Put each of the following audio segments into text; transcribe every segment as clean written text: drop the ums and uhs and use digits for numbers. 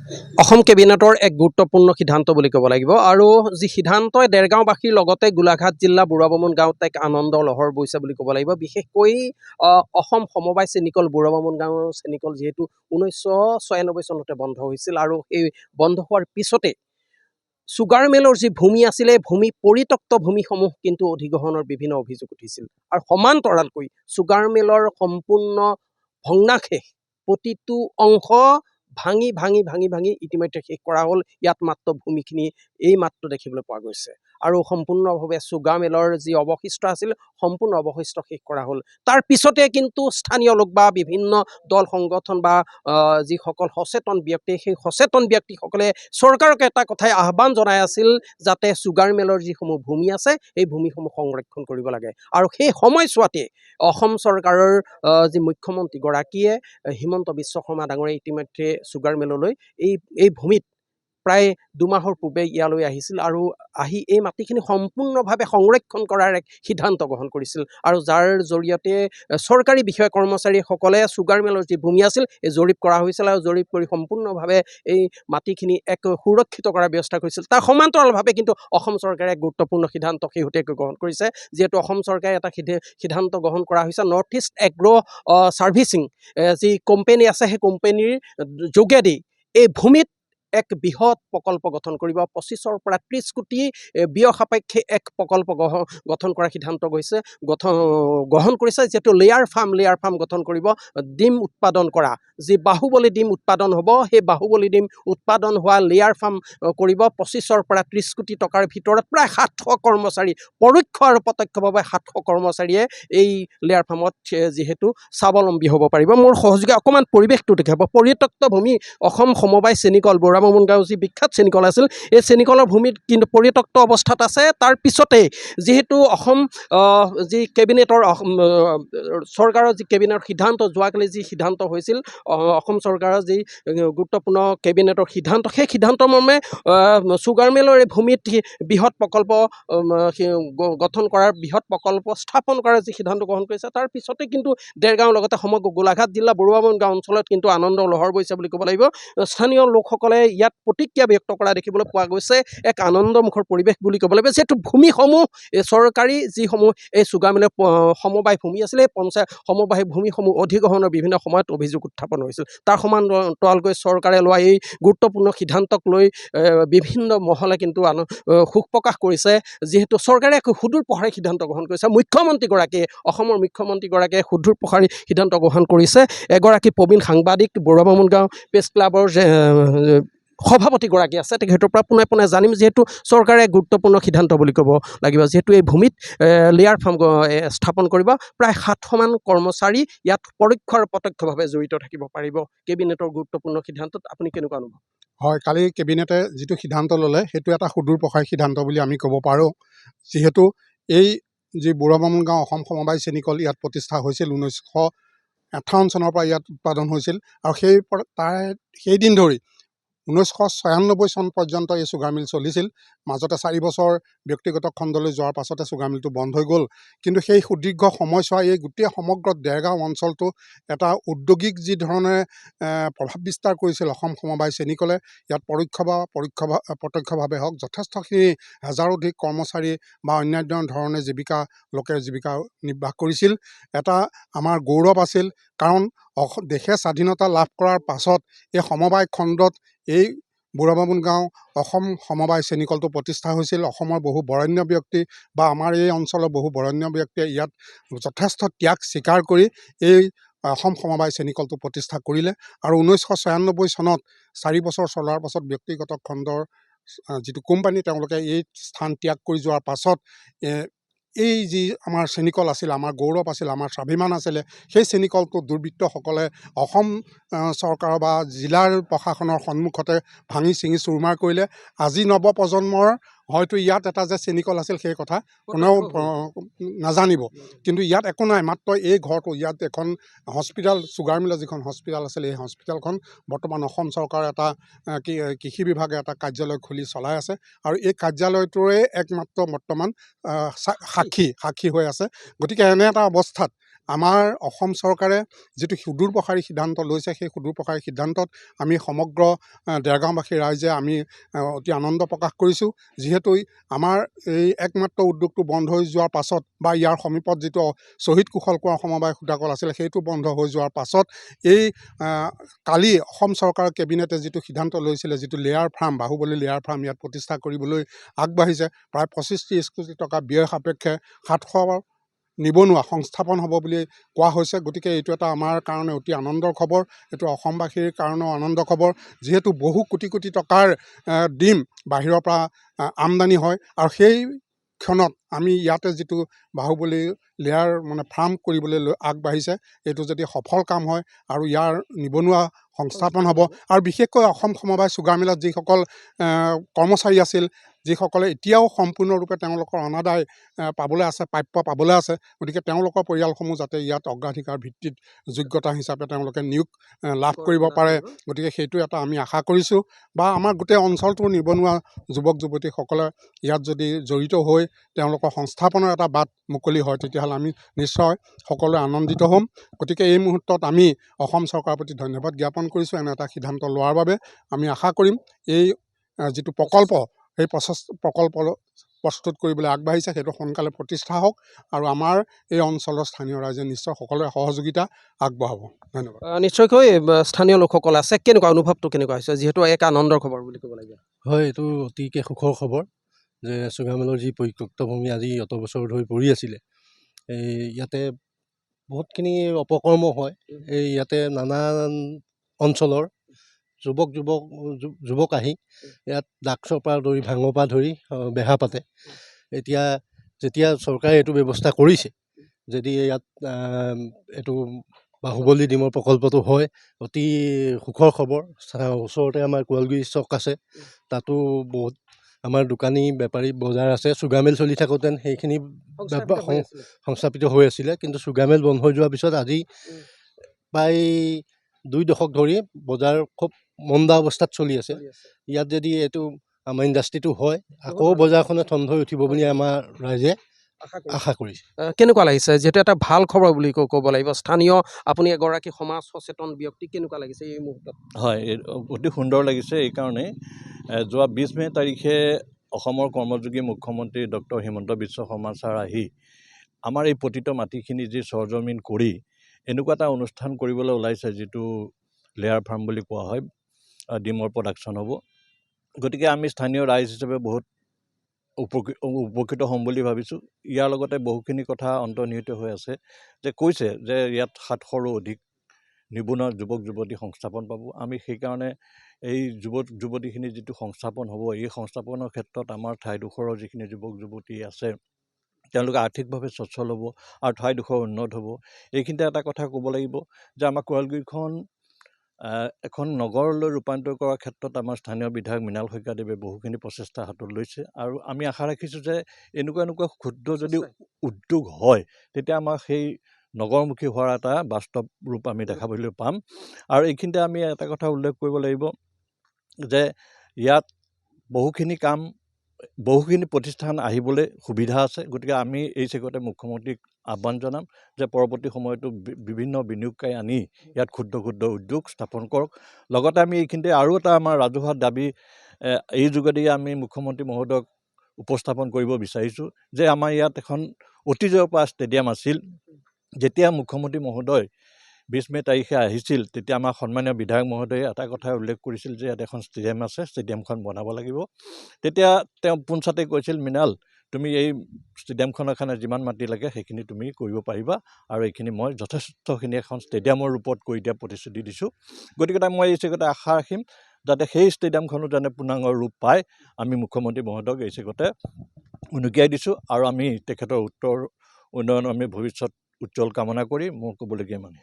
অসম কেবিনেটৰ এক গুৰুত্বপূৰ্ণ সিদ্ধান্ত বুলি ক'ব লাগিব আৰু যি সিদ্ধান্তই দেৰগাঁওবাসীৰ লগতে গোলাঘাট জিলা বুঢ়াবামুণ গাঁৱত এক আনন্দ লহৰ বৈছে বুলি ক'ব লাগিব। বিশেষকৈ অসম সমবায় চেনিকল বুঢ়াবামুণ গাঁৱৰ চেনিকল যিহেতু 1996 চনতে বন্ধ হৈছিল আৰু এই বন্ধ হোৱাৰ পিছতে চুগাৰ মিলৰ যি ভূমি আছিলে ভূমি পৰিত্যক্ত ভূমিসমূহ কিন্তু অধিগ্ৰহণৰ বিভিন্ন অভিযোগ উঠিছিল আৰু সমান্তৰালকৈ চুগাৰ মিলৰ সম্পূৰ্ণ ভগ্নাশেষ প্ৰতিটো অংশ ভাঙি ভাঙি ভাঙি ভাঙি ইতিমধ্যে শেষ কৰা হ'ল। ইয়াত মাত্ৰ ভূমিখিনি এই মাত্ৰ দেখিবলৈ পোৱা গৈছে আৰু সম্পূৰ্ণভাৱে চুগাৰ মিলৰ যি অৱশিষ্ট আছিল সম্পূৰ্ণ অৱশিষ্ট শেষ কৰা হ'ল। তাৰ পিছতে কিন্তু স্থানীয় লোক বা বিভিন্ন দল সংগঠন বা যিসকল সচেতন ব্যক্তি সেই সচেতন ব্যক্তিসকলে চৰকাৰক এটা কথাই আহ্বান জনাই আছিল যাতে চুগাৰ মিলৰ যিসমূহ ভূমি আছে এই ভূমিসমূহ সংৰক্ষণ কৰিব লাগে আৰু সেই সময়ছোৱাতে অসম চৰকাৰৰ যি মুখ্যমন্ত্ৰীগৰাকীয়ে হিমন্ত বিশ্ব শৰ্মা ডাঙৰীয়াই ইতিমধ্যে চুগাৰ মিললৈ এই ভূমিত প্ৰায় 2 মাহৰ পূৰ্বে ইয়ালৈ আহিছিল আৰু আহি এই মাটিখিনি সম্পূৰ্ণভাৱে সংৰক্ষণ কৰাৰ এক সিদ্ধান্ত গ্ৰহণ কৰিছিল আৰু যাৰ জৰিয়তে চৰকাৰী বিষয়া কৰ্মচাৰীসকলে চুগাৰ মিলৰ যি ভূমি আছিল এই জৰীপ কৰা হৈছিল আৰু জৰীপ কৰি সম্পূৰ্ণভাৱে এই মাটিখিনি এক সুৰক্ষিত কৰাৰ ব্যৱস্থা কৰিছিল। তাৰ সমান্তৰালভাৱে কিন্তু অসম চৰকাৰে এক গুৰুত্বপূৰ্ণ সিদ্ধান্ত শেহতীয়াকৈ গ্ৰহণ কৰিছে। যিহেতু অসম চৰকাৰে এটা সিদ্ধান্ত গ্ৰহণ কৰা হৈছে নৰ্থ ইষ্ট এগ্ৰ ছাৰ্ভিচিং যি কোম্পানী আছে সেই কোম্পানীৰ যোগেদি এই ভূমিত এক বৃহৎ প্ৰকল্প গঠন কৰিব। 25ৰ পৰা 30 কোটি ব্যয় সাপেক্ষে এক প্ৰকল্প গঠন কৰাৰ সিদ্ধান্ত গ্ৰহণ কৰিছে। যিহেতু লেয়াৰ ফাৰ্ম গঠন কৰিব। ডিম উৎপাদন কৰা যি বাহুবলী ডিম উৎপাদন হ'ব সেই বাহুবলী ডিম উৎপাদন হোৱা লেয়াৰ ফাৰ্ম কৰিব। 25ৰ পৰা 30 কোটি টকাৰ ভিতৰত প্ৰায় 700 কৰ্মচাৰী পৰোক্ষ আৰু প্ৰত্যক্ষভাৱে 700 কৰ্মচাৰীয়ে এই লেয়াৰ ফাৰ্মত যিহেতু স্বাৱলম্বী হ'ব পাৰিব। মোৰ সহযোগী অকণমান পৰিৱেশটো দেখাব। পৰিত্যক্ত ভূমি অসম সমবায় চেনিকল বুঢ়াবামুণ গাঁও যি বিখ্যাত চেনিকল আছিল এই চেনিকলৰ ভূমিত কিন্তু পৰিত্যক্ত অৱস্থাত আছে। তাৰ পিছতে যিহেতু অসম যি কেবিনেটৰ চৰকাৰৰ যি কেবিনেটৰ সিদ্ধান্ত যোৱাকালি যি সিদ্ধান্ত হৈছিল অসম চৰকাৰৰ যি গুৰুত্বপূৰ্ণ কেবিনেটৰ সিদ্ধান্ত সেই সিদ্ধান্তৰ মৰ্মে চুগাৰ মিলৰ এই ভূমিত বৃহৎ প্ৰকল্প গঠন কৰাৰ বৃহৎ প্ৰকল্প স্থাপন কৰাৰ যি সিদ্ধান্ত গ্ৰহণ কৰিছে তাৰ পিছতে কিন্তু দেৰগাঁৱৰ লগতে সমগ্ৰ গোলাঘাট জিলা বুঢ়াবামুণ গাঁও অঞ্চলত কিন্তু আনন্দ লহৰ বৈছে বুলি ক'ব লাগিব। স্থানীয় লোকসকলে ইয়াত প্ৰতিক্ৰিয়া ব্যক্ত কৰা দেখিবলৈ পোৱা গৈছে। এক আনন্দমুখৰ পৰিৱেশ বুলি ক'ব লাগিব। যিহেতু ভূমিসমূহ চৰকাৰী যিসমূহ এই চুগাৰ মিলৰ সমবায় ভূমি আছিলে এই পঞ্চায়ত সমবায় ভূমিসমূহ অধিগ্ৰহণৰ বিভিন্ন সময়ত অভিযোগ উত্থাপন হৈছিল। তাৰ সমান্তৰালকৈ চৰকাৰে লোৱা এই গুৰুত্বপূৰ্ণ সিদ্ধান্তক লৈ বিভিন্ন মহলে কিন্তু সুখ প্ৰকাশ কৰিছে। যিহেতু চৰকাৰে এক সুদূৰ প্ৰসাৰী সিদ্ধান্ত গ্ৰহণ কৰিছে। অসমৰ মুখ্যমন্ত্ৰীগৰাকীয়ে সুদূৰ প্ৰসাৰী সিদ্ধান্ত গ্ৰহণ কৰিছে। এগৰাকী প্ৰবীণ সাংবাদিক বুঢ়াবামুণ গাঁও প্ৰেছ ক্লাবৰ সভাপতিগৰাকী আছে তেখেতৰ পৰা পোনে পোনে জানিম যিহেতু চৰকাৰে গুৰুত্বপূৰ্ণ সিদ্ধান্ত বুলি ক'ব লাগিব। যিহেতু এই ভূমিত লেয়াৰ ফাৰ্ম স্থাপন কৰিব। প্ৰায় 700মান কৰ্মচাৰী ইয়াত পৰোক্ষ আৰু প্ৰত্যক্ষভাৱে জড়িত থাকিব পাৰিব। কেবিনেটৰ গুৰুত্বপূৰ্ণ সিদ্ধান্তত আপুনি কেনেকুৱা অনুভৱ? হয়, কালি কেবিনেটে যিটো সিদ্ধান্ত ল'লে সেইটো এটা সুদূৰ প্ৰসাৰী সিদ্ধান্ত বুলি আমি ক'ব পাৰোঁ। যিহেতু এই যি বুঢ়াবামুণ গাঁও অসম সমবায় চেনিকল ইয়াত প্ৰতিষ্ঠা হৈছিল 1958 চনৰ পৰা ইয়াত উৎপাদন হৈছিল আৰু সেইদিন ধৰি 1996 চন পৰ্যন্ত এই চুগাৰ মিল চলিছিল। মাজতে 4 বছৰ ব্যক্তিগত খণ্ডলৈ যোৱাৰ পাছতে চুগাৰ মিলটো বন্ধ হৈ গ'ল। কিন্তু সেই সুদীৰ্ঘ সময়ছোৱা এই গোটেই সমগ্ৰ দেৰগাঁও অঞ্চলটো এটা উদ্যোগিক যি ধৰণে প্ৰভাৱ বিস্তাৰ কৰিছিল অসম সমবায় চেনিকলে। ইয়াত পৰোক্ষ বা প্ৰত্যক্ষভাৱে হওক যথেষ্টখিনি হাজাৰোধিক কৰ্মচাৰী বা অন্যান্য ধৰণে লোকে জীৱিকা নিৰ্বাহ কৰিছিল। এটা আমাৰ গৌৰৱ আছিল কাৰণ দেশে স্বাধীনতা লাভ কৰাৰ পাছত এই সমবায় খণ্ডত এই বুঢ়াবামুণ গাঁও অসম সমবায় চেনিকলটো প্ৰতিষ্ঠা হৈছিল। অসমৰ বহু বৰেণ্য ব্যক্তি বা আমাৰ এই অঞ্চলৰ বহু বৰেণ্য ব্যক্তিয়ে ইয়াত যথেষ্ট ত্যাগ স্বীকাৰ কৰি এই অসম সমবায় চেনিকলটো প্ৰতিষ্ঠা কৰিলে আৰু 1996 চনত 4 বছৰ চলোৱাৰ পাছত ব্যক্তিগত খণ্ডৰ যিটো কোম্পানী তেওঁলোকে এই স্থান ত্যাগ কৰি যোৱাৰ পাছত এই যি আমাৰ চেনিকল আছিল, আমাৰ গৌৰৱ আছিল, আমাৰ স্বাভিমান আছিলে, সেই চেনিকলটো দুৰ্বৃত্তসকলে অসম চৰকাৰৰ বা জিলাৰ প্ৰশাসনৰ সন্মুখতে ভাঙি চিঙি চুৰমাৰ কৰিলে। আজি নৱপ্ৰজন্মৰ হয়তো ইয়াত এটা যে চেনিকল আছিল সেই কথা কোনেও নাজানিব। কিন্তু ইয়াত একো নাই, মাত্ৰ এই ঘৰটো ইয়াত এখন হস্পিটেল, চুগাৰ মিলৰ যিখন হস্পিটেল আছিলে এই হস্পিটেলখন বৰ্তমান অসম চৰকাৰৰ এটা কৃষি বিভাগে এটা কাৰ্যালয় খুলি চলাই আছে আৰু এই কাৰ্যালয়টোৰে একমাত্ৰ বৰ্তমান সাক্ষী হৈ আছে। গতিকে এনে এটা অৱস্থাত আমাৰ অসম চৰকাৰে যিটো সুদূৰ প্ৰসাৰী সিদ্ধান্ত লৈছে, সেই সুদূৰ প্ৰসাৰী সিদ্ধান্তত আমি সমগ্ৰ দেৰগাঁওবাসী ৰাইজে আমি অতি আনন্দ প্ৰকাশ কৰিছোঁ। যিহেতু আমাৰ এই একমাত্ৰ উদ্যোগটো বন্ধ হৈ যোৱাৰ পাছত বা ইয়াৰ সমীপত যিটো শ্বহীদ কুশল কোঁৱৰ সমবায় সূতাকল আছিলে, সেইটো বন্ধ হৈ যোৱাৰ পাছত এই কালি অসম চৰকাৰৰ কেবিনেটে যিটো সিদ্ধান্ত লৈছিলে, যিটো লেয়াৰ ফাৰ্ম, বাহুবলী লেয়াৰ ফাৰ্ম ইয়াত প্ৰতিষ্ঠা কৰিবলৈ আগবাঢ়িছে, প্ৰায় 25-30 কোটি টকা ব্যয় সাপেক্ষে 700 নিবনুৱা সংস্থাপন হ'ব বুলি কোৱা হৈছে। গতিকে এইটো এটা আমাৰ কাৰণে অতি আনন্দৰ খবৰ, এইটো অসমবাসীৰ কাৰণেও আনন্দৰ খবৰ। যিহেতু বহু কোটি কোটি টকাৰ ডিম বাহিৰৰ পৰা আমদানি হয়, আৰু সেই ক্ষণত আমি ইয়াতে যিটো বাহুবলী লেয়াৰ ফাৰ্ম কৰিবলৈ আগবাঢ়িছে, এইটো যদি সফল কাম হয় আৰু ইয়াৰ নিবনুৱা সংস্থাপন হ'ব, আৰু বিশেষকৈ অসম সমবায় চুগাৰ মিলত যিসকল কৰ্মচাৰী আছিল, যিসকলে এতিয়াও সম্পূৰ্ণৰূপে তেওঁলোকৰ অনাদায় পাবলৈ আছে, প্ৰাপ্য পাবলৈ আছে, গতিকে তেওঁলোকৰ পৰিয়ালসমূহ যাতে ইয়াত অগ্ৰাধিকাৰ ভিত্তিত যোগ্যতা হিচাপে তেওঁলোকে নিয়োগ লাভ কৰিব পাৰে, গতিকে সেইটো এটা আমি আশা কৰিছোঁ। বা আমাৰ গোটেই অঞ্চলটোৰ নিবনুৱা যুৱক যুৱতীসকলে ইয়াত যদি জড়িত হৈ তেওঁলোকৰ সংস্থাপনৰ এটা বাট মুকলি হয়, তেতিয়াহ'লে আমি নিশ্চয় সকলোৱে আনন্দিত হ'ম। গতিকে এই মুহূৰ্তত আমি অসম চৰকাৰৰ প্ৰতি ধন্যবাদ জ্ঞাপন কৰিছোঁ এনে এটা সিদ্ধান্ত লোৱাৰ বাবে। আমি আশা কৰিম এই যিটো প্ৰকল্প, সেই প্ৰকল্প প্ৰস্তুত কৰিবলৈ আগবাঢ়িছে, সেইটো সোনকালে প্ৰতিষ্ঠা হওক, আৰু আমাৰ এই অঞ্চলৰ স্থানীয় ৰাইজে নিশ্চয় সকলোৰে সহযোগিতা আগবঢ়াব। ধন্যবাদ। নিশ্চয়কৈ স্থানীয় লোকসকল আছে, কেনেকুৱা অনুভৱটো কেনেকুৱা হৈছে, যিহেতু এক আনন্দৰ খবৰ বুলি ক'ব লাগিব? হয়, এইটো অতিকে সুখৰ খবৰ যে চুগাৰ মিলৰ যি পৰিত্যক্ত ভূমি আজি অত বছৰ ধৰি পৰি আছিলে, এই ইয়াতে বহুতখিনি অপকৰ্ম হয়। এই ইয়াতে নানান অঞ্চলৰ যুৱক আহি ইয়াত ড্ৰাগছৰ পৰা ধৰি ভাঙৰ পৰা ধৰি বেহা পাতে। এতিয়া যেতিয়া চৰকাৰে এইটো ব্যৱস্থা কৰিছে, যদি ইয়াত এইটো বাহুবলী ডিমৰ প্ৰকল্পটো হয়, অতি সুখৰ খবৰ। ওচৰতে আমাৰ কোৱালগুৰি চক আছে, তাতো বহুত আমাৰ দোকানী বেপাৰী বজাৰ আছে। চুগাৰ মিল চলি থাকোঁতে সেইখিনি সংস্থাপিত হৈ আছিলে, কিন্তু চুগাৰ মিল বন্ধ হৈ যোৱাৰ পিছত আজি প্ৰায় 2 দশক ধৰি বজাৰ খুব মন্দা অৱস্থাত চলি আছে। ইয়াত যদি এইটো আমাৰ ইণ্ডাষ্ট্ৰিটো হয়, আকৌ বজাৰখনে ঠন হৈ উঠিব বুলি আমাৰ ৰাইজে আশা কৰিছে। কেনেকুৱা লাগিছে, যিহেতু এটা ভাল খবৰ বুলি ক'ব লাগিব, স্থানীয় আপুনি এগৰাকী সমাজ সচেতন ব্যক্তি, কেনেকুৱা লাগিছে এই মুহূৰ্তত? হয়, অতি সুন্দৰ লাগিছে। এইকাৰণেই যোৱা 20 মে' তাৰিখে অসমৰ কৰ্মযোগী মুখ্যমন্ত্ৰী ডক্টৰ হিমন্ত বিশ্ব শৰ্মা ছাৰ আহি আমাৰ এই পতিত মাটিখিনি যি সৰজমিন কৰি এনেকুৱা এটা অনুষ্ঠান কৰিবলৈ ওলাইছে, যিটো লেয়াৰ ফাৰ্ম বুলি কোৱা হয়, ডিমৰ প্ৰডাকশ্যন হ'ব। গতিকে আমি স্থানীয় ৰাইজ হিচাপে বহুত উপকৃত হ'ম বুলি ভাবিছোঁ। ইয়াৰ লগতে বহুখিনি কথা অন্তৰ্নিহিত হৈ আছে, যে কৈছে যে ইয়াত 700ৰো অধিক নিবনুৱা যুৱক যুৱতী সংস্থাপন পাব। আমি সেইকাৰণে এই যুৱক যুৱতীখিনি যিটো সংস্থাপন হ'ব, এই সংস্থাপনৰ ক্ষেত্ৰত আমাৰ ঠাইডোখৰৰ যিখিনি যুৱক যুৱতী আছে, তেওঁলোকে আৰ্থিকভাৱে সচ্ছল হ'ব আৰু ঠাইডোখৰ উন্নত হ'ব। এইখিনিতে এটা কথা ক'ব লাগিব যে আমাৰ কোৱালগুৰিখন এখন নগৰলৈ ৰূপান্তৰ কৰাৰ ক্ষেত্ৰত আমাৰ স্থানীয় বিধায়ক মৃণাল শইকীয়াদেৱে বহুখিনি প্ৰচেষ্টা হাতত লৈছে, আৰু আমি আশা ৰাখিছোঁ যে এনেকুৱা ক্ষুদ্ৰ যদি উদ্যোগ হয়, তেতিয়া আমাৰ সেই নগৰমুখী হোৱাৰ এটা বাস্তৱ ৰূপ আমি দেখাবলৈ পাম। আৰু এইখিনিতে আমি এটা কথা উল্লেখ কৰিব লাগিব যে ইয়াত বহুখিনি প্ৰতিষ্ঠান আহিবলৈ সুবিধা আছে। গতিকে আমি এই চেগতে মুখ্যমন্ত্ৰীক আহ্বান জনাম যে পৰৱৰ্তী সময়তো বিভিন্ন বিনিয়োগকাৰী আনি ইয়াত ক্ষুদ্ৰ উদ্যোগ স্থাপন কৰক। লগতে আমি এইখিনিতে আৰু এটা আমাৰ ৰাজহুৱা দাবী এই যোগেদি আমি মুখ্যমন্ত্ৰী মহোদয়ক উপস্থাপন কৰিব বিচাৰিছোঁ যে আমাৰ ইয়াত এখন অতীজৰ পৰা ষ্টেডিয়াম আছিল। যেতিয়া মুখ্যমন্ত্ৰী মহোদয় 20 মে' তাৰিখে আহিছিল, তেতিয়া আমাৰ সন্মানীয় বিধায়ক মহোদয়ে এটা কথা উল্লেখ কৰিছিল যে ইয়াত এখন ষ্টেডিয়াম আছে, ষ্টেডিয়ামখন বনাব লাগিব। তেতিয়া তেওঁ পোনছাতে কৈছিল, মৃণাল, তুমি এই ষ্টেডিয়ামখনৰ কাৰণে যিমান মাটি লাগে সেইখিনি তুমি কৰিব পাৰিবা, আৰু এইখিনি মই যথেষ্টখিনি এখন ষ্টেডিয়ামৰ ৰূপত কৰি দিয়া প্ৰতিশ্ৰুতি দিছোঁ। গতিকে মই এই চেগতে আশা ৰাখিম যাতে সেই ষ্টেডিয়ামখনো যেনে পূৰ্ণাংগ ৰূপ পায়। আমি মুখ্যমন্ত্ৰী মহোদয়ক এই চেগতে উনুকিয়াই দিছোঁ, আৰু আমি তেখেতৰ উত্তৰ উন্নয়ন আমি ভৱিষ্যত উজ্জ্বল কামনা কৰি মোৰ ক'বলগীয়া মানে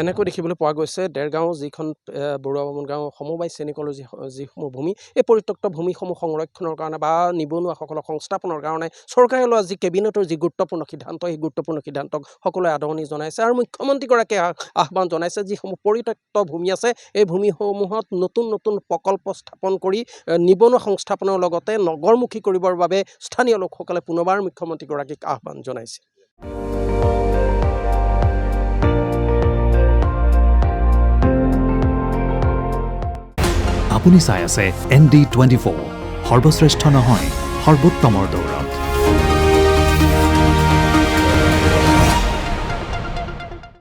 এনেকৈ দেখিবলৈ পোৱা গৈছে দেৰগাঁও যিখন বৰুৱা বামুণ গাঁও সমবায় চেনিকলৰ যিসমূহ ভূমি, এই পৰিত্যক্ত ভূমিসমূহ সংৰক্ষণৰ কাৰণে বা নিবনুৱাসকলক সংস্থাপনৰ কাৰণে চৰকাৰে লোৱা যি কেবিনেটৰ যি গুৰুত্বপূৰ্ণ সিদ্ধান্ত, সেই গুৰুত্বপূৰ্ণ সিদ্ধান্তক সকলোৱে আদৰণি জনাইছে, আৰু মুখ্যমন্ত্ৰীগৰাকীয়ে আহ্বান জনাইছে যিসমূহ পৰিত্যক্ত ভূমি আছে, এই ভূমিসমূহত নতুন প্ৰকল্প স্থাপন কৰি নিবনুৱা সংস্থাপনৰ লগতে নগৰমুখী কৰিবৰ বাবে স্থানীয় লোকসকলে পুনৰবাৰ মুখ্যমন্ত্ৰীগৰাকীক আহ্বান জনাইছে। আপুনি চাই আছে ND24 সৰ্বশ্ৰেষ্ঠ নহয় সৰ্বোত্তমৰ দৌৰ